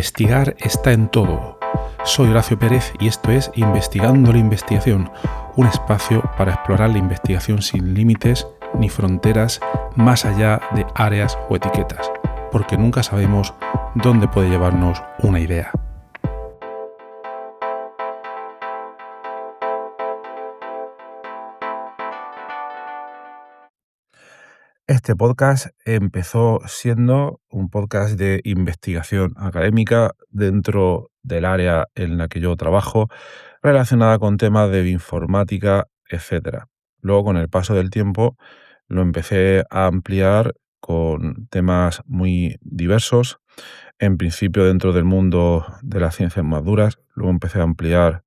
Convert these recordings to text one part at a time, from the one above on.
Investigar está en todo. Soy Horacio Pérez y esto es Investigando la Investigación, un espacio para explorar la investigación sin límites ni fronteras más allá de áreas o etiquetas, porque nunca sabemos dónde puede llevarnos una idea. Este podcast empezó siendo un podcast de investigación académica dentro del área en la que yo trabajo, relacionada con temas de bioinformática, etc. Luego, con el paso del tiempo, lo empecé a ampliar con temas muy diversos. En principio dentro del mundo de las ciencias más duras, luego empecé a ampliar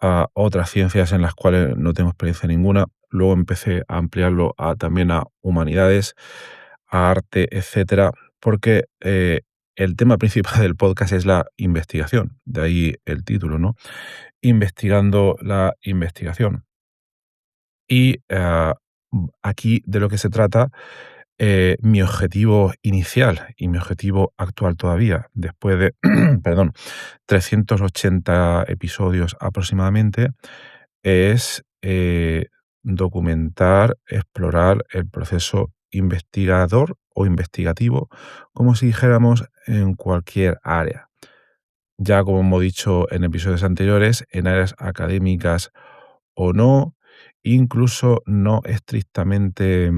a otras ciencias en las cuales no tengo experiencia ninguna. Luego empecé a ampliarlo también a humanidades, a arte, etcétera, porque el tema principal del podcast es la investigación, de ahí el título, ¿no? Investigando la investigación. Y aquí de lo que se trata, mi objetivo inicial y mi objetivo actual todavía, después de, perdón, 380 episodios aproximadamente, es documentar, explorar el proceso investigador o investigativo, como si dijéramos en cualquier área. Ya como hemos dicho en episodios anteriores, en áreas académicas o no, incluso no estrictamente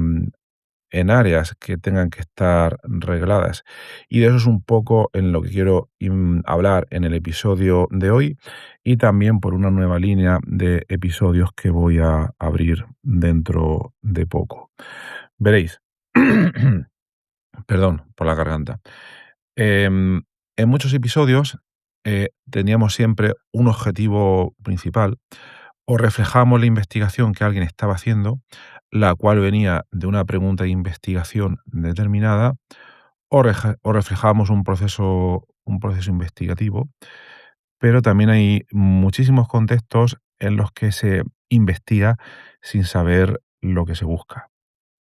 en áreas que tengan que estar regladas. Y de eso es un poco en lo que quiero hablar en el episodio de hoy y también por una nueva línea de episodios que voy a abrir dentro de poco. Veréis, perdón por la garganta. En muchos episodios teníamos siempre un objetivo principal o reflejamos la investigación que alguien estaba haciendo, la cual venía de una pregunta de investigación determinada, o reflejamos un proceso investigativo, pero también hay muchísimos contextos en los que se investiga sin saber lo que se busca.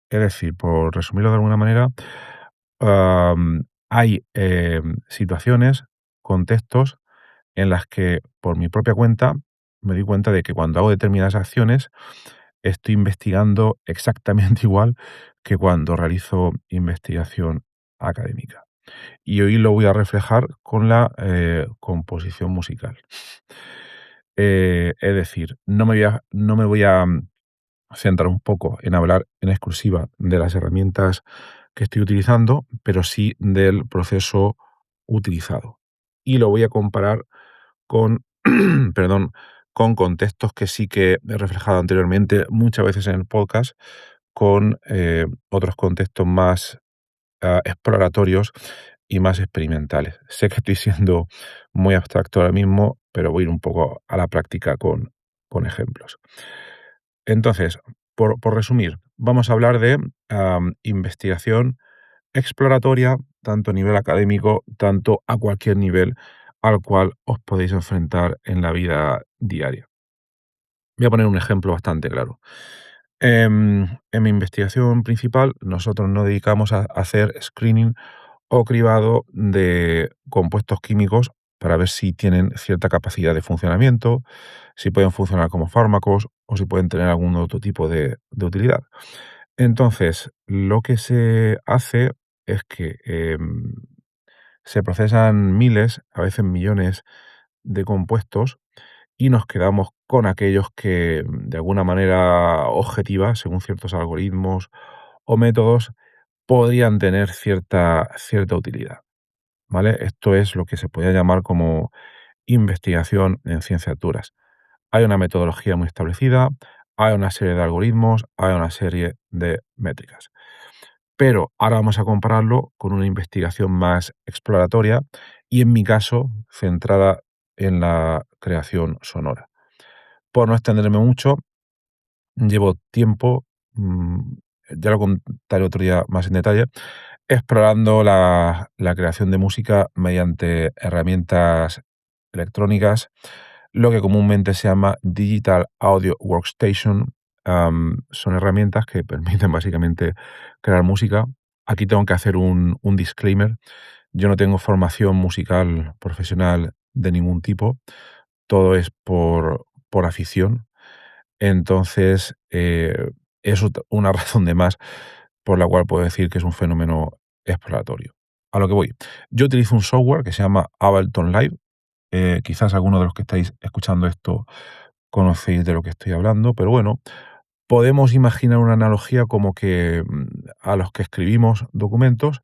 Es decir, por resumirlo de alguna manera, hay situaciones, contextos en las que por mi propia cuenta me di cuenta de que cuando hago determinadas acciones estoy investigando exactamente igual que cuando realizo investigación académica. Y hoy lo voy a reflejar con la composición musical. Es decir, no me voy a centrar un poco en hablar en exclusiva de las herramientas que estoy utilizando, pero sí del proceso utilizado. Y lo voy a comparar con, perdón, con contextos que sí que he reflejado anteriormente muchas veces en el podcast, con otros contextos más exploratorios y más experimentales. Sé que estoy siendo muy abstracto ahora mismo, pero voy a ir un poco a la práctica con ejemplos. Entonces, por resumir, vamos a hablar de investigación exploratoria, tanto a nivel académico, tanto a cualquier nivel al cual os podéis enfrentar en la vida diaria. Voy a poner un ejemplo bastante claro. En mi investigación principal, nosotros nos dedicamos a hacer screening o cribado de compuestos químicos para ver si tienen cierta capacidad de funcionamiento, si pueden funcionar como fármacos o si pueden tener algún otro tipo de utilidad. Entonces, lo que se hace es que se procesan miles, a veces millones de compuestos y nos quedamos con aquellos que de alguna manera objetiva, según ciertos algoritmos o métodos, podrían tener cierta utilidad, ¿vale? Esto es lo que se podría llamar como investigación en ciencias duras. Hay una metodología muy establecida, hay una serie de algoritmos, hay una serie de métricas. Pero ahora vamos a compararlo con una investigación más exploratoria y, en mi caso, centrada en la creación sonora. Por no extenderme mucho, llevo tiempo, ya lo contaré otro día más en detalle, explorando la creación de música mediante herramientas electrónicas, lo que comúnmente se llama Digital Audio Workstation. Son herramientas que permiten básicamente crear música. Aquí tengo que hacer un disclaimer. Yo no tengo formación musical profesional de ningún tipo, todo es por afición. Entonces, es una razón de más por la cual puedo decir que es un fenómeno exploratorio. A lo que voy. Yo utilizo un software que se llama Ableton Live. Quizás alguno de los que estáis escuchando esto conocéis de lo que estoy hablando, pero bueno, podemos imaginar una analogía como que a los que escribimos documentos,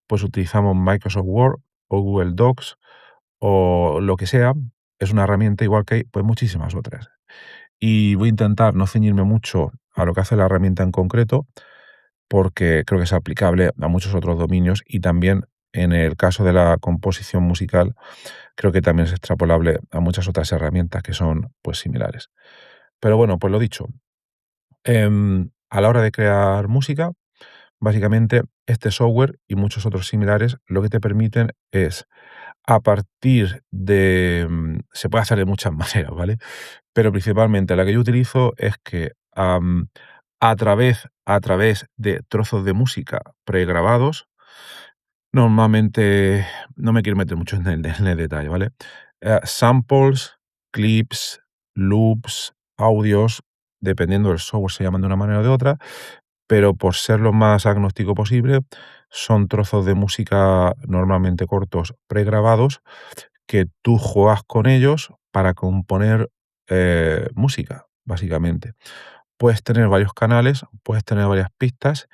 pues utilizamos Microsoft Word o Google Docs o lo que sea. Es una herramienta igual que hay pues muchísimas otras. Y voy a intentar no ceñirme mucho a lo que hace la herramienta en concreto, porque creo que es aplicable a muchos otros dominios y también en el caso de la composición musical, creo que también es extrapolable a muchas otras herramientas que son pues similares. Pero bueno, pues lo dicho, a la hora de crear música, básicamente este software y muchos otros similares lo que te permiten es a partir de se puede hacer de muchas maneras, ¿vale? Pero principalmente la que yo utilizo es que, a través de trozos de música pregrabados, normalmente no me quiero meter mucho en el detalle, ¿vale? Samples, clips, loops, audios, dependiendo del software se llaman de una manera o de otra, pero por ser lo más agnóstico posible, son trozos de música normalmente cortos pregrabados que tú juegas con ellos para componer, música, básicamente. Puedes tener varios canales, puedes tener varias pistas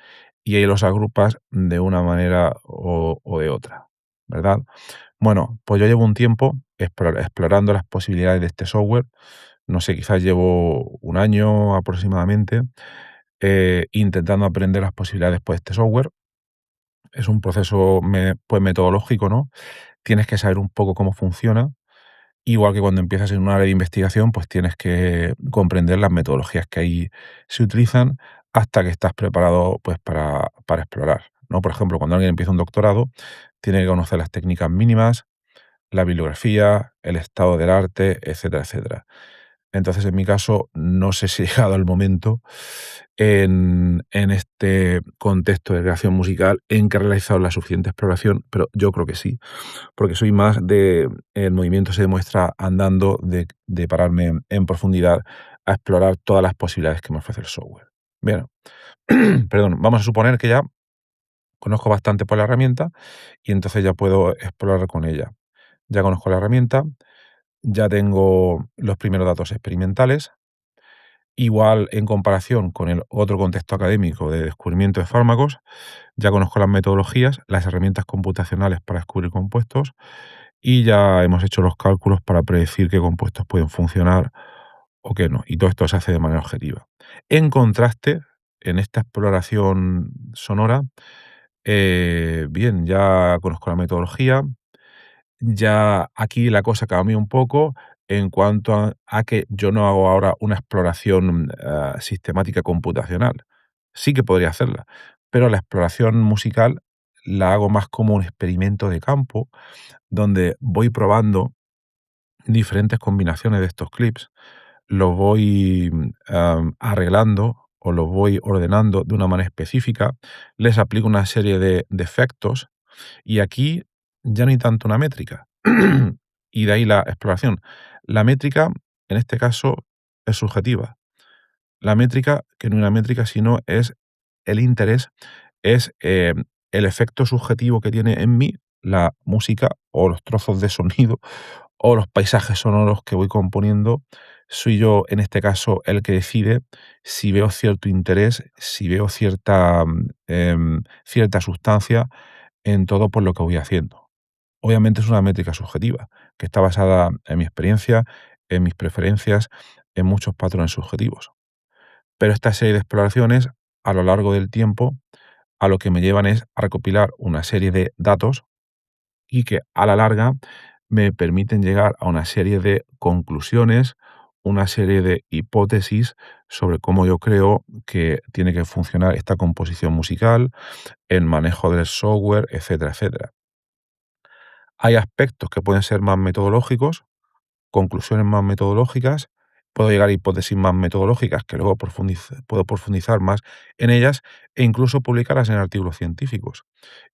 y ahí los agrupas de una manera o de otra, ¿verdad? Bueno, pues yo llevo un tiempo explorando las posibilidades de este software. No sé, quizás llevo un año aproximadamente, intentando aprender las posibilidades, pues, de este software. Es un proceso pues, metodológico, ¿no? Tienes que saber un poco cómo funciona. Igual que cuando empiezas en un área de investigación, pues tienes que comprender las metodologías que ahí se utilizan hasta que estás preparado pues para explorar, ¿no? Por ejemplo, cuando alguien empieza un doctorado, tiene que conocer las técnicas mínimas, la bibliografía, el estado del arte, etcétera, etcétera. Entonces, en mi caso, no sé si he llegado el momento en este contexto de creación musical en que he realizado la suficiente exploración, pero yo creo que sí, porque soy más de el movimiento se demuestra andando, de pararme en profundidad a explorar todas las posibilidades que me ofrece el software. Bien, perdón, vamos a suponer que ya conozco bastante por la herramienta y entonces ya puedo explorar con ella. Ya conozco la herramienta, ya tengo los primeros datos experimentales. Igual en comparación con el otro contexto académico de descubrimiento de fármacos, ya conozco las metodologías, las herramientas computacionales para descubrir compuestos y ya hemos hecho los cálculos para predecir qué compuestos pueden funcionar o qué no. Y todo esto se hace de manera objetiva. En contraste, en esta exploración sonora, bien, ya conozco la metodología, ya aquí la cosa cambia un poco en cuanto a que yo no hago ahora una exploración, sistemática computacional. Sí que podría hacerla, pero la exploración musical la hago más como un experimento de campo, donde voy probando diferentes combinaciones de estos clips, los voy, arreglando o los voy ordenando de una manera específica, les aplico una serie de efectos y aquí ya no hay tanto una métrica. Y de ahí la exploración. La métrica, en este caso, es subjetiva. La métrica, que no es una métrica, sino es el interés, es el efecto subjetivo que tiene en mí la música o los trozos de sonido o los paisajes sonoros que voy componiendo. Soy yo, en este caso, el que decide si veo cierto interés, si veo cierta sustancia en todo por lo que voy haciendo. Obviamente es una métrica subjetiva, que está basada en mi experiencia, en mis preferencias, en muchos patrones subjetivos. Pero esta serie de exploraciones, a lo largo del tiempo, a lo que me llevan es a recopilar una serie de datos y que a la larga me permiten llegar a una serie de conclusiones, una serie de hipótesis sobre cómo yo creo que tiene que funcionar esta composición musical, el manejo del software, etcétera, etcétera. Hay aspectos que pueden ser más metodológicos, conclusiones más metodológicas, puedo llegar a hipótesis más metodológicas que luego puedo profundizar más en ellas e incluso publicarlas en artículos científicos.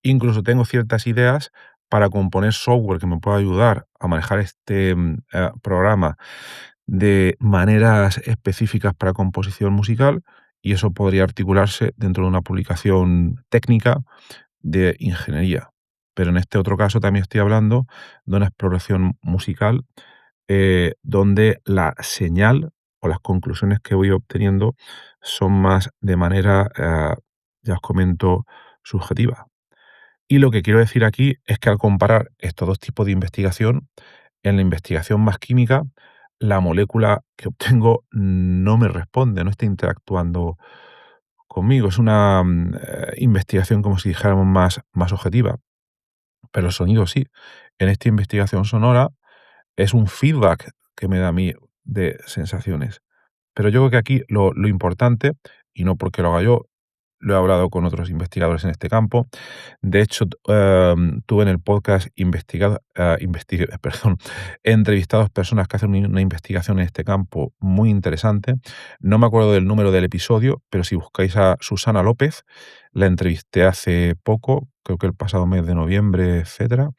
Incluso tengo ciertas ideas para componer software que me pueda ayudar a manejar este programa de maneras específicas para composición musical, y eso podría articularse dentro de una publicación técnica de ingeniería. Pero en este otro caso también estoy hablando de una exploración musical, donde la señal o las conclusiones que voy obteniendo son más de manera, ya os comento, subjetiva. Y lo que quiero decir aquí es que al comparar estos dos tipos de investigación, en la investigación más química, la molécula que obtengo no me responde, no está interactuando conmigo. Es una investigación, como si dijéramos, más objetiva. Pero el sonido sí. En esta investigación sonora es un feedback que me da a mí de sensaciones. Pero yo creo que aquí lo importante, y no porque lo haga yo, lo he hablado con otros investigadores en este campo. De hecho, tuve en el podcast perdón, he entrevistado a personas que hacen una investigación en este campo muy interesante. No me acuerdo del número del episodio, pero si buscáis a Susana López, la entrevisté hace poco, creo que el pasado mes de noviembre, etcétera.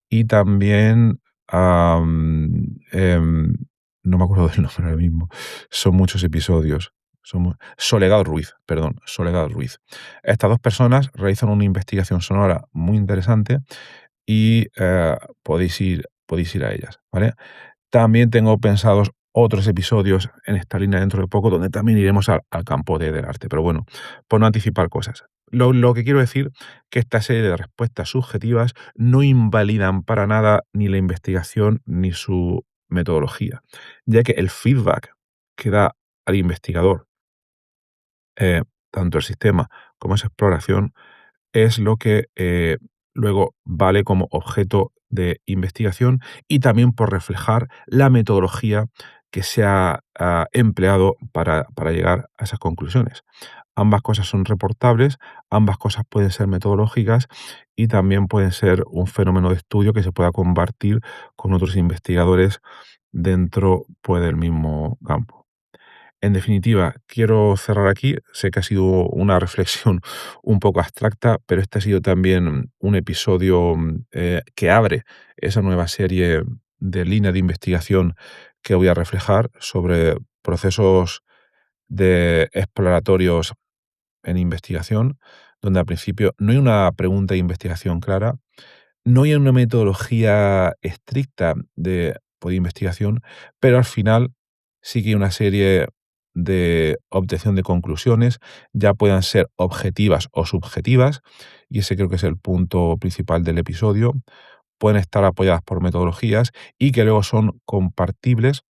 Y también, no me acuerdo del nombre ahora mismo, son muchos episodios. Soledad Ruiz, perdón, Soledad Ruiz. Estas dos personas realizan una investigación sonora muy interesante y podéis ir a ellas, ¿vale? También tengo pensados otros episodios en esta línea dentro de poco, donde también iremos al campo del arte. Pero bueno, por no anticipar cosas. Lo que quiero decir que esta serie de respuestas subjetivas no invalidan para nada ni la investigación ni su metodología, ya que el feedback que da al investigador, eh, tanto el sistema como esa exploración, es lo que luego vale como objeto de investigación, y también por reflejar la metodología que se ha empleado para llegar a esas conclusiones. Ambas cosas son reportables, ambas cosas pueden ser metodológicas y también pueden ser un fenómeno de estudio que se pueda compartir con otros investigadores dentro, pues, del mismo campo. En definitiva, quiero cerrar aquí. Sé que ha sido una reflexión un poco abstracta, pero este ha sido también un episodio que abre esa nueva serie de línea de investigación que voy a reflejar sobre procesos de exploratorios en investigación, donde al principio no hay una pregunta de investigación clara, no hay una metodología estricta de, pues, de investigación, pero al final sí que hay una serie de obtención de conclusiones, ya puedan ser objetivas o subjetivas, y ese creo que es el punto principal del episodio. Pueden estar apoyadas por metodologías y que luego son compartibles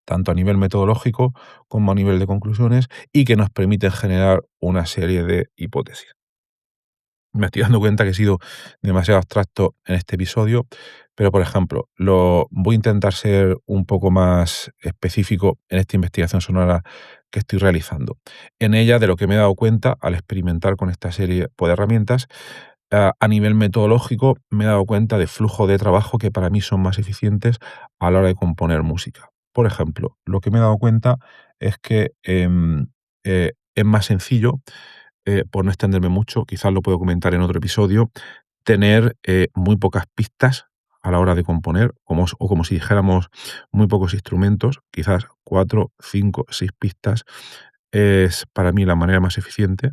tanto a nivel metodológico como a nivel de conclusiones, y que nos permiten generar una serie de hipótesis. Me estoy dando cuenta que he sido demasiado abstracto en este episodio, pero por ejemplo, voy a intentar ser un poco más específico en esta investigación sonora que estoy realizando. En ella, de lo que me he dado cuenta al experimentar con esta serie, pues, de herramientas, a nivel metodológico me he dado cuenta de flujo de trabajo que para mí son más eficientes a la hora de componer música. Por ejemplo, lo que me he dado cuenta es que es más sencillo, por no extenderme mucho, quizás lo puedo comentar en otro episodio, tener muy pocas pistas a la hora de componer, o como si dijéramos muy pocos instrumentos, quizás 4, 5, 6 pistas, es para mí la manera más eficiente.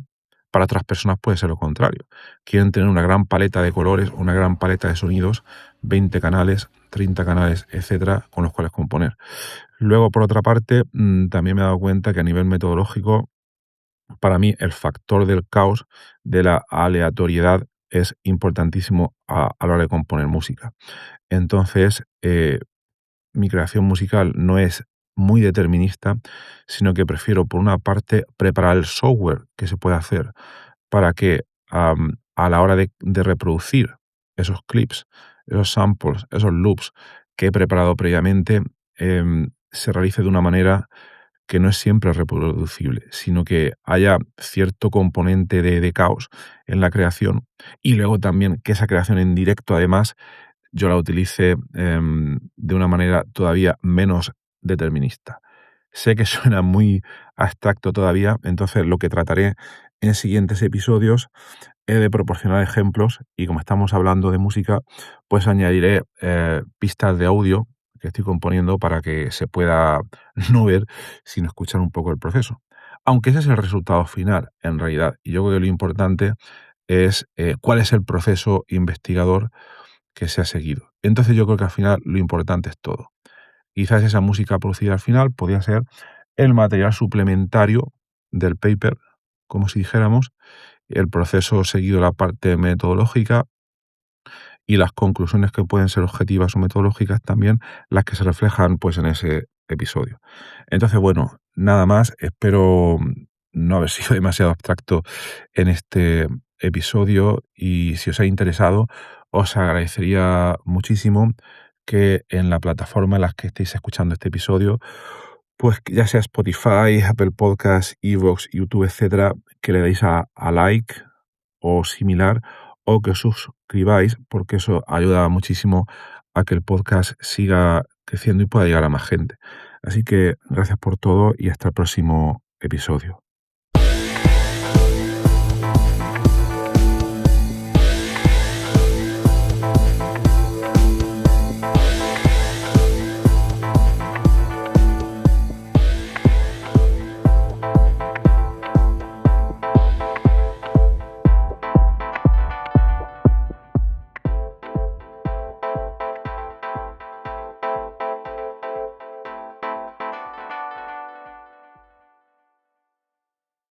Para otras personas puede ser lo contrario. Quieren tener una gran paleta de colores, una gran paleta de sonidos, 20 canales, 30 canales, etcétera, con los cuales componer. Luego, por otra parte, también me he dado cuenta que a nivel metodológico, para mí el factor del caos, de la aleatoriedad, es importantísimo a la hora de componer música. Entonces, mi creación musical no es muy determinista, sino que prefiero, por una parte, preparar el software que se puede hacer para que, a la hora de reproducir esos clips, esos samples, esos loops que he preparado previamente, se realice de una manera que no es siempre reproducible, sino que haya cierto componente de caos en la creación, y luego también que esa creación en directo, además, yo la utilice de una manera todavía menos determinista. Sé que suena muy abstracto todavía, entonces lo que trataré en siguientes episodios he de proporcionar ejemplos y como estamos hablando de música, pues añadiré pistas de audio que estoy componiendo para que se pueda no ver, sino escuchar un poco el proceso. Aunque ese es el resultado final, en realidad. Y yo creo que lo importante es cuál es el proceso investigador que se ha seguido. Entonces yo creo que al final lo importante es todo. Quizás esa música producida al final podría ser el material suplementario del paper, como si dijéramos, el proceso seguido, la parte metodológica y las conclusiones que pueden ser objetivas o metodológicas también, las que se reflejan pues en ese episodio. Entonces, bueno, nada más, espero no haber sido demasiado abstracto en este episodio y si os ha interesado, os agradecería muchísimo que en la plataforma en la que estéis escuchando este episodio, pues ya sea Spotify, Apple Podcasts, Evox, YouTube, etcétera, que le deis a like o similar, o que os suscribáis, porque eso ayuda muchísimo a que el podcast siga creciendo y pueda llegar a más gente. Así que gracias por todo y hasta el próximo episodio.